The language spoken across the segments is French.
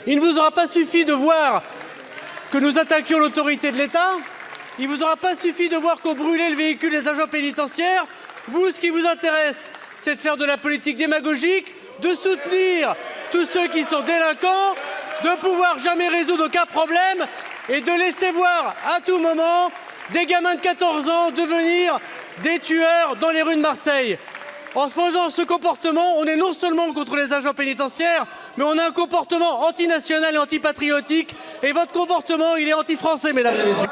Il ne vous aura pas suffi de voir que nous attaquions l'autorité de l'État. Il ne vous aura pas suffi de voir qu'on brûlait le véhicule des agents pénitentiaires. Vous, ce qui vous intéresse, c'est de faire de la politique démagogique, de soutenir tous ceux qui sont délinquants, de pouvoir jamais résoudre aucun problème et de laisser voir à tout moment des gamins de 14 ans devenir des tueurs dans les rues de Marseille. En se posant ce comportement, on est non seulement contre les agents pénitentiaires, mais on a un comportement antinational et antipatriotique. Et votre comportement, il est anti-français, mesdames et messieurs.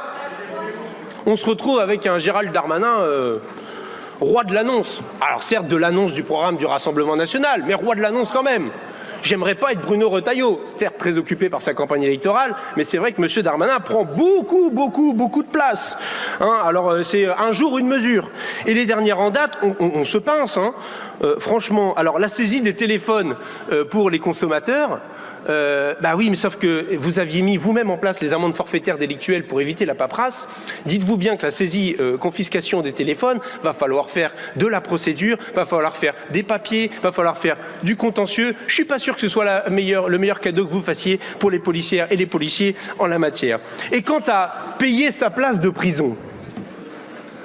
On se retrouve avec un Gérald Darmanin, roi de l'annonce. Alors certes, de l'annonce du programme du Rassemblement national, mais roi de l'annonce quand même. J'aimerais pas être Bruno Retailleau, certes très occupé par sa campagne électorale, mais c'est vrai que M. Darmanin prend beaucoup de place. Alors c'est un jour une mesure. Et les dernières en date, on se pince. Franchement, alors la saisie des téléphones pour les consommateurs, bah oui, mais sauf que vous aviez mis vous-même en place les amendes forfaitaires délictuelles pour éviter la paperasse. Dites-vous bien que la saisie, confiscation des téléphones, va falloir faire de la procédure, va falloir faire des papiers, va falloir faire du contentieux. Je suis pas sûr que ce soit le meilleur cadeau que vous fassiez pour les policières et les policiers en la matière. Et quant à payer sa place de prison,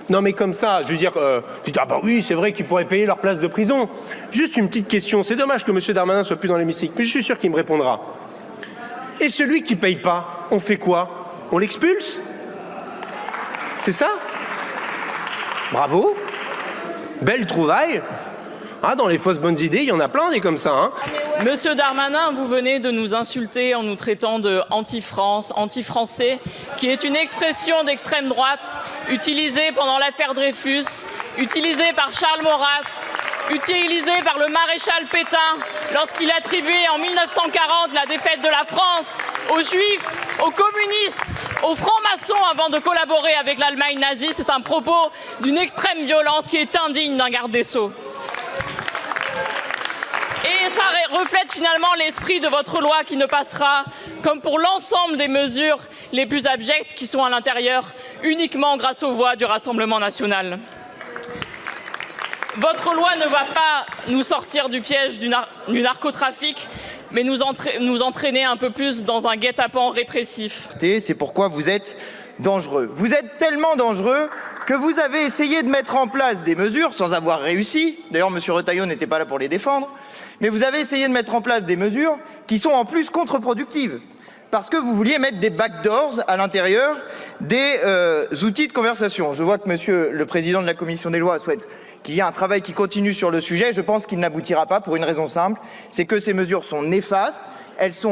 non mais comme ça, je veux dire, ah bah oui, c'est vrai qu'ils pourraient payer leur place de prison. Juste une petite question, c'est dommage que M. Darmanin soit plus dans l'hémicycle, mais je suis sûr qu'il me répondra. Et celui qui paye pas, on fait quoi? On l'expulse? C'est ça? Bravo. Belle trouvaille. Dans les fausses bonnes idées, il y en a plein des comme ça. Monsieur Darmanin, vous venez de nous insulter en nous traitant de anti-France, anti-français, qui est une expression d'extrême droite utilisée pendant l'affaire Dreyfus, utilisée par Charles Maurras, utilisée par le maréchal Pétain lorsqu'il attribuait en 1940 la défaite de la France aux Juifs, aux communistes, aux francs-maçons avant de collaborer avec l'Allemagne nazie. C'est un propos d'une extrême violence qui est indigne d'un garde des Sceaux. Et ça reflète finalement l'esprit de votre loi qui ne passera, comme pour l'ensemble des mesures les plus abjectes qui sont à l'intérieur, uniquement grâce aux voix du Rassemblement national. Votre loi ne va pas nous sortir du piège du narcotrafic, mais nous entraîner un peu plus dans un guet-apens répressif. C'est pourquoi vous êtes dangereux. Vous êtes tellement dangereux que vous avez essayé de mettre en place des mesures sans avoir réussi. D'ailleurs, M. Retailleau n'était pas là pour les défendre. Mais vous avez essayé de mettre en place des mesures qui sont en plus contre-productives. Parce que vous vouliez mettre des backdoors à l'intérieur des outils de conversation. Je vois que Monsieur le Président de la Commission des lois souhaite qu'il y ait un travail qui continue sur le sujet. Je pense qu'il n'aboutira pas pour une raison simple, c'est que ces mesures sont néfastes. Elles sont